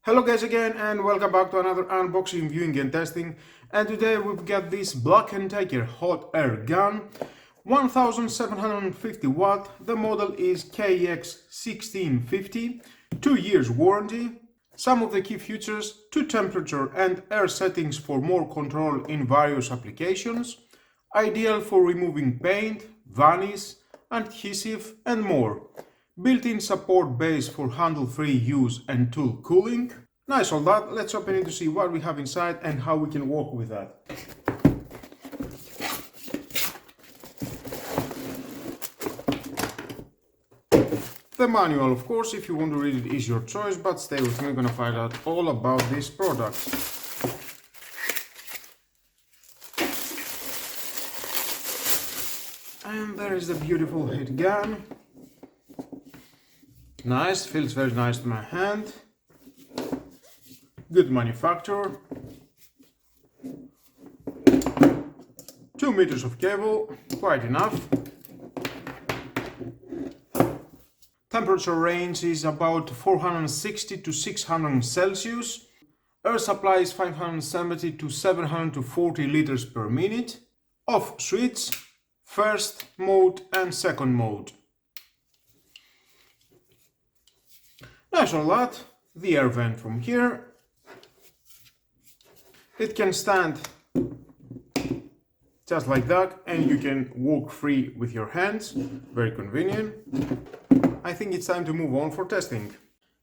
Hello guys again and welcome back to another unboxing, viewing and testing. And today we've got this Black & Decker hot air gun, 1750 watt. The model is KX1650, 2 years warranty. Some of the key features: 2 temperature and air settings for more control in various applications, ideal for removing paint, varnish, adhesive and more. Built-in support base for handle-free use and tool cooling. Nice all that. Let's open it to see what we have inside and how we can work with that. The manual, of course, if you want to read it is your choice, but stay with me, we're gonna find out all about this product. And there is the beautiful heat gun. Nice, feels very nice to my hand. Good manufacturer. 2 meters of cable, quite enough. Temperature range is about 460 to 600 Celsius. Air supply is 570 to 740 liters per minute. Off switch, first mode and second mode. Nice all that. The air vent from here. It can stand just like that and you can walk free with your hands. Very convenient. I think it's time to move on for testing.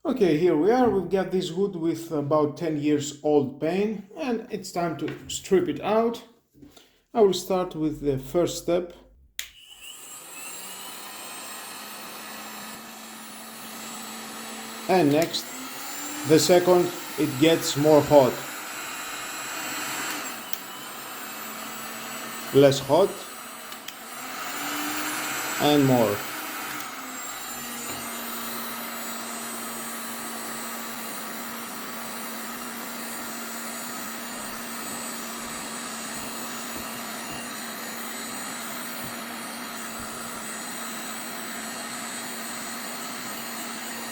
Okay, here we are. We've got this wood with about 10 years old paint and it's time to strip it out. I will start with the first step. And next, the second, it gets more hot. Less hot. And more.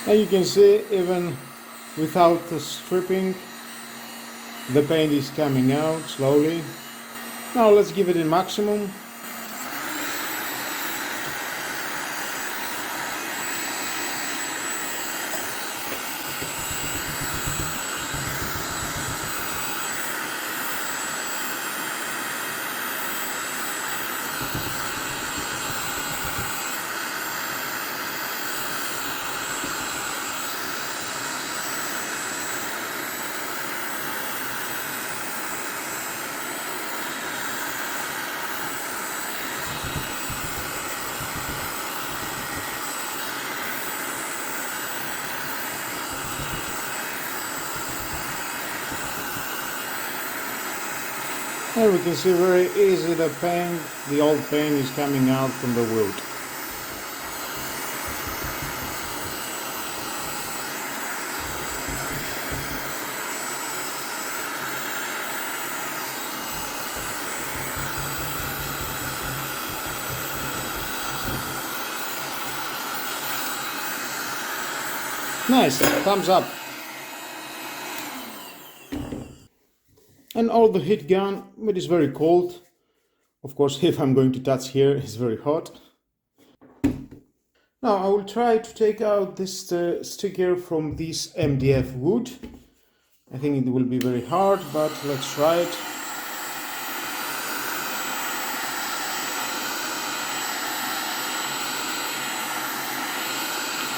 And you can see, even without the stripping, the paint is coming out slowly. Now let's give it a maximum. And we can see very easy the paint, the old paint is coming out from the wood. Nice, thumbs up. And all the heat gun, it is very cold. Of course, if I'm going to touch here, it's very hot. Now I will try to take out this sticker from this MDF wood. I think it will be very hard, but let's try it.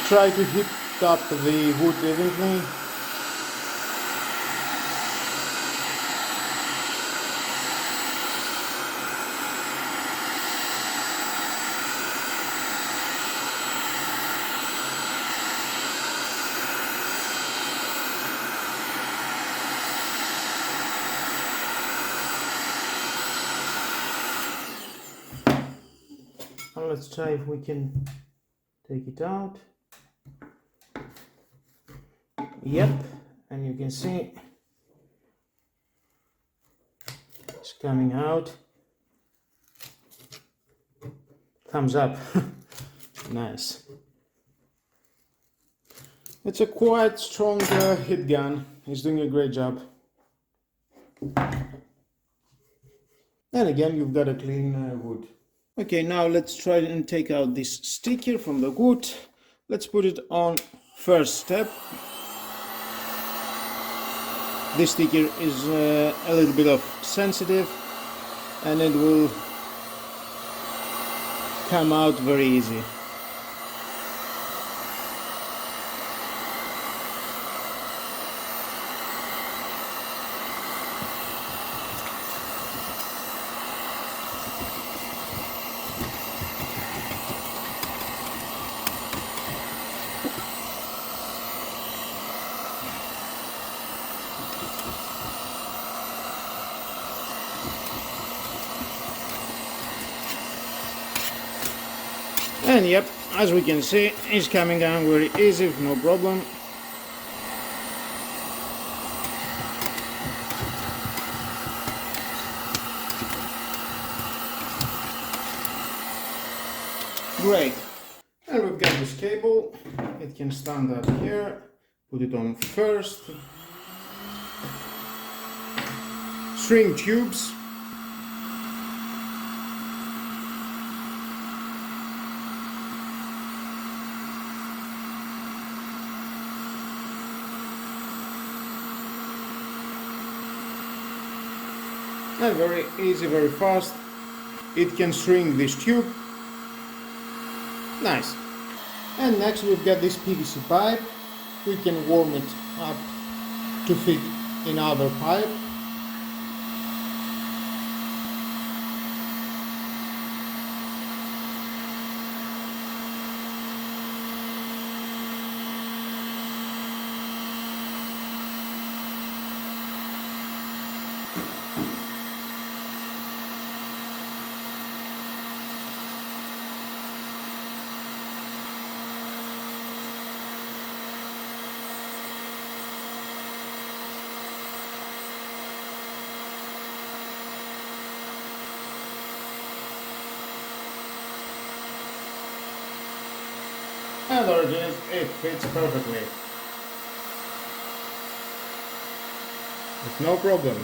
Try to heat up the wood evenly. Let's try if we can take it out. Yep, and you can see it's coming out. Thumbs up. Nice. It's a quite strong hit gun. It's doing a great job. And again, you've got a clean wood. Okay, now let's try and take out this sticker from the wood. Let's put it on first step. This sticker is a little bit of sensitive and it will come out very easy. And yep, as we can see, it's coming down very easy, no problem. Great. And we've got this cable. It can stand up here. Put it on first. String tubes. And very easy, very fast. It can string this tube. Nice. And next we've got this PVC pipe. We can warm it up to fit in other pipe. And there it is, it fits perfectly. With no problem.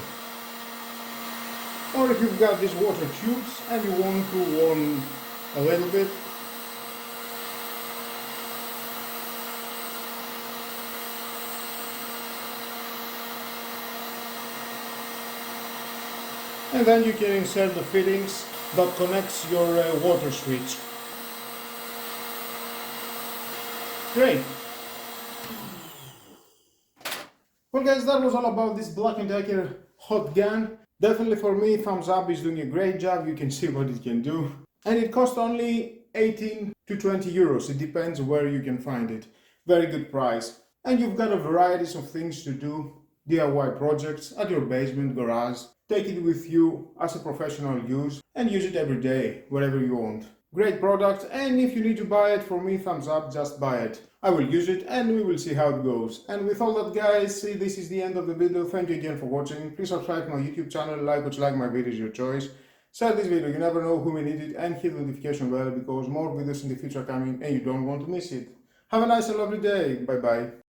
Or if you've got these water tubes and you want to warm a little bit, and then you can insert the fittings that connects your water switch. Great. Well guys, that was all about this Black & Decker hot gun. Definitely for me, thumbs up, is doing a great job. You can see what it can do. And it cost only 18 to 20 euros. It depends where you can find it. Very good price. And you've got a variety of things to do. DIY projects at your basement, garage. Take it with you as a professional use and use it every day, wherever you want. Great product, and if you need to buy it, for me, thumbs up, just buy it. I will use it and we will see how it goes. And with all that guys, this is the end of the video. Thank you again for watching. Please subscribe to my YouTube channel, like or dislike my videos, your choice. Share this video, you never know who may need it, and hit the notification bell because more videos in the future are coming and you don't want to miss it. Have a nice and lovely day. Bye bye.